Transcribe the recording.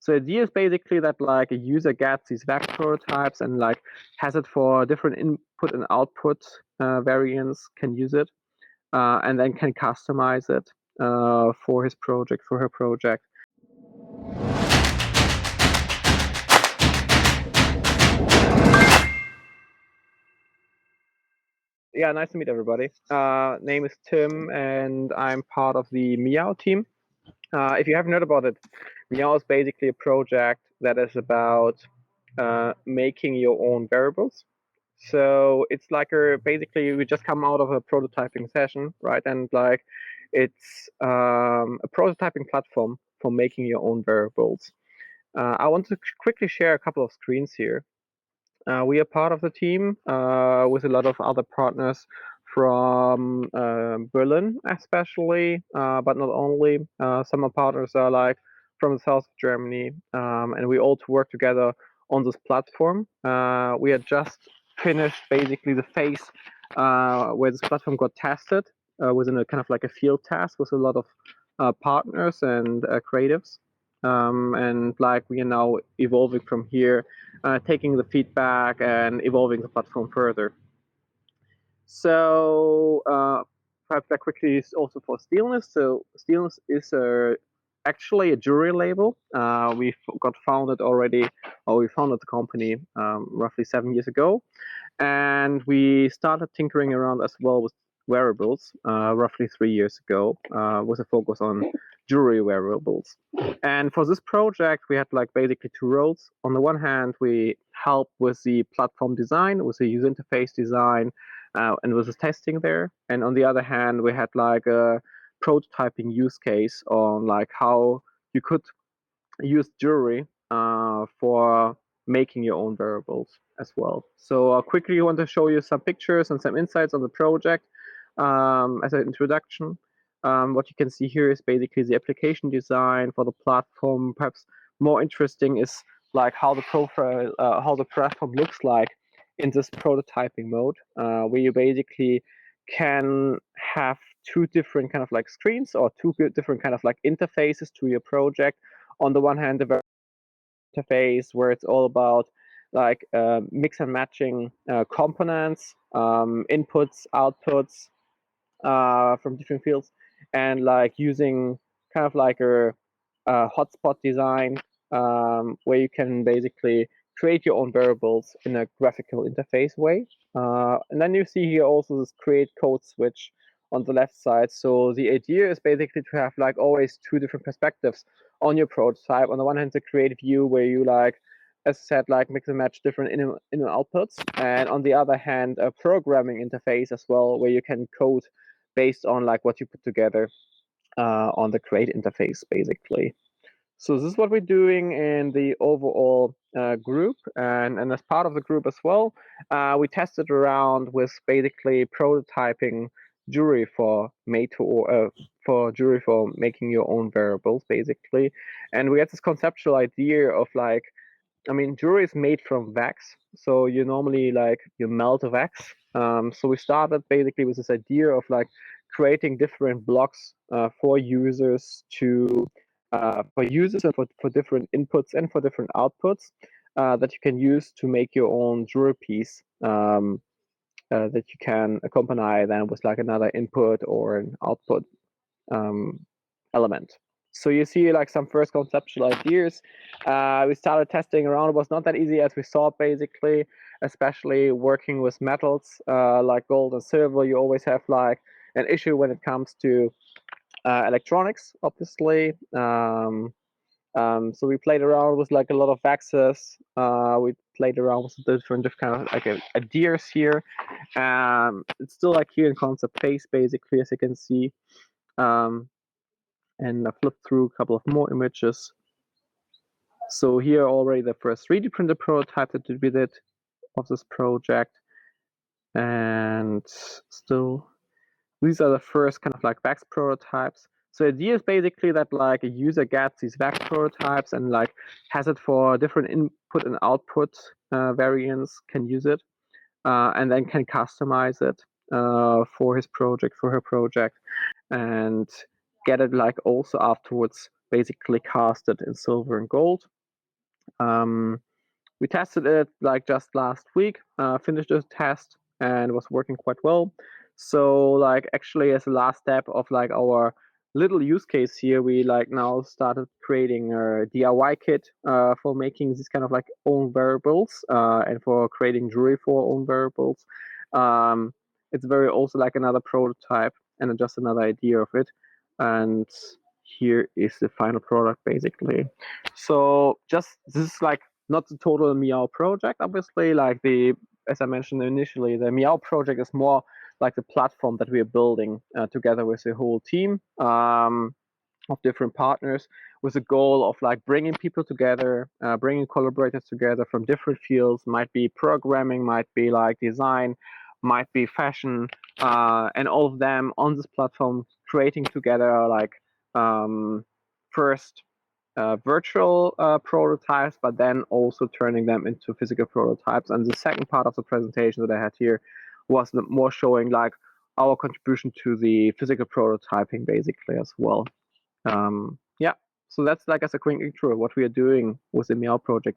So the idea is basically that like a user gets these VAX prototypes and like has it for different input and output variants, can use it, and then can customize it for his project, for her project. Yeah, nice to meet everybody. Name is Tim, and I'm part of the MYOW team. If you haven't heard about it, MYOW is basically a project that is about making your own variables. So it's like basically we just come out of a prototyping session, right? And like it's a prototyping platform for making your own variables. I want to quickly share a couple of screens here. We are part of the team with a lot of other partners from Berlin, especially, but not only. Some of our partners are like from the south of Germany, and we all work together on this platform. We had just finished basically the phase where this platform got tested within a kind of like a field test with a lot of partners and creatives. And like we are now evolving from here, taking the feedback and evolving the platform further. So perhaps that quickly is also for Stilnest. So Stilnest is actually a jewelry label. We got founded already, or we founded the company roughly 7 years ago. And we started tinkering around as well with wearables roughly 3 years ago with a focus on jewelry wearables. And for this project, we had like basically two roles. On the one hand, we helped with the platform design, with the user interface design, and with the testing there. And on the other hand, we had like a prototyping use case on like how you could use jewelry for making your own variables as well. So quickly, I want to show you some pictures and some insights on the project as an introduction. What you can see here is basically the application design for the platform. Perhaps more interesting is like how the profile, how the platform looks like in this prototyping mode, where you basically can have two different kind of like screens or two different kind of like interfaces to your project. On the one hand, the interface where it's all about like mix and matching components, inputs, outputs from different fields, and like using kind of like a hotspot design where you can basically create your own variables in a graphical interface way. And then you see here also this create code switch on the left side. So the idea is basically to have like always two different perspectives on your prototype. On the one hand, the create view where you like, as I said, like mix and match different in and outputs. And on the other hand, a programming interface as well, where you can code based on like what you put together on the create interface, basically. So this is what we're doing in the overall group, and as part of the group as well, we tested around with basically prototyping jewelry for jewelry for making your own variables, basically. And we had this conceptual idea of like, I mean, jewelry is made from wax, so you normally like you melt a wax. So we started basically with this idea of like creating different blocks for users to and for different inputs and for different outputs that you can use to make your own jewelry piece that you can accompany then with like another input or an output element. So you see like some first conceptual ideas. We started testing around. It was not that easy as we thought, basically, especially working with metals like gold and silver. You always have like an issue when it comes to electronics, obviously. So we played around with like a lot of waxes. We played around with different kind of like ideas here. It's still like here in concept phase, basically, as you can see. And I flipped through a couple of more images. So here already the first 3D printed prototype that we did of this project. And still, these are the first kind of like VAX prototypes. So the idea is basically that like a user gets these VAX prototypes and like has it for different input and output variants, can use it, and then can customize it for his project, for her project, and get it like also afterwards basically casted in silver and gold. We tested it like just last week, finished the test, and was working quite well. So like actually as a last step of like our little use case here, we like now started creating a DIY kit for making these kind of like own wearables and for creating jewelry for own wearables. It's very also like another prototype and just another idea of it. And here is the final product basically. So just this is like not the total MYOW project, obviously. Like as I mentioned initially, the MYOW project is more like the platform that we are building together with the whole team of different partners, with the goal of like bringing people together, bringing collaborators together from different fields. Might be programming, might be like design, might be fashion, and all of them on this platform creating together like first virtual prototypes, but then also turning them into physical prototypes. And the second part of the presentation that I had here was more showing like our contribution to the physical prototyping basically as well. Yeah, so that's like as a quick intro of what we are doing with the MYOW project.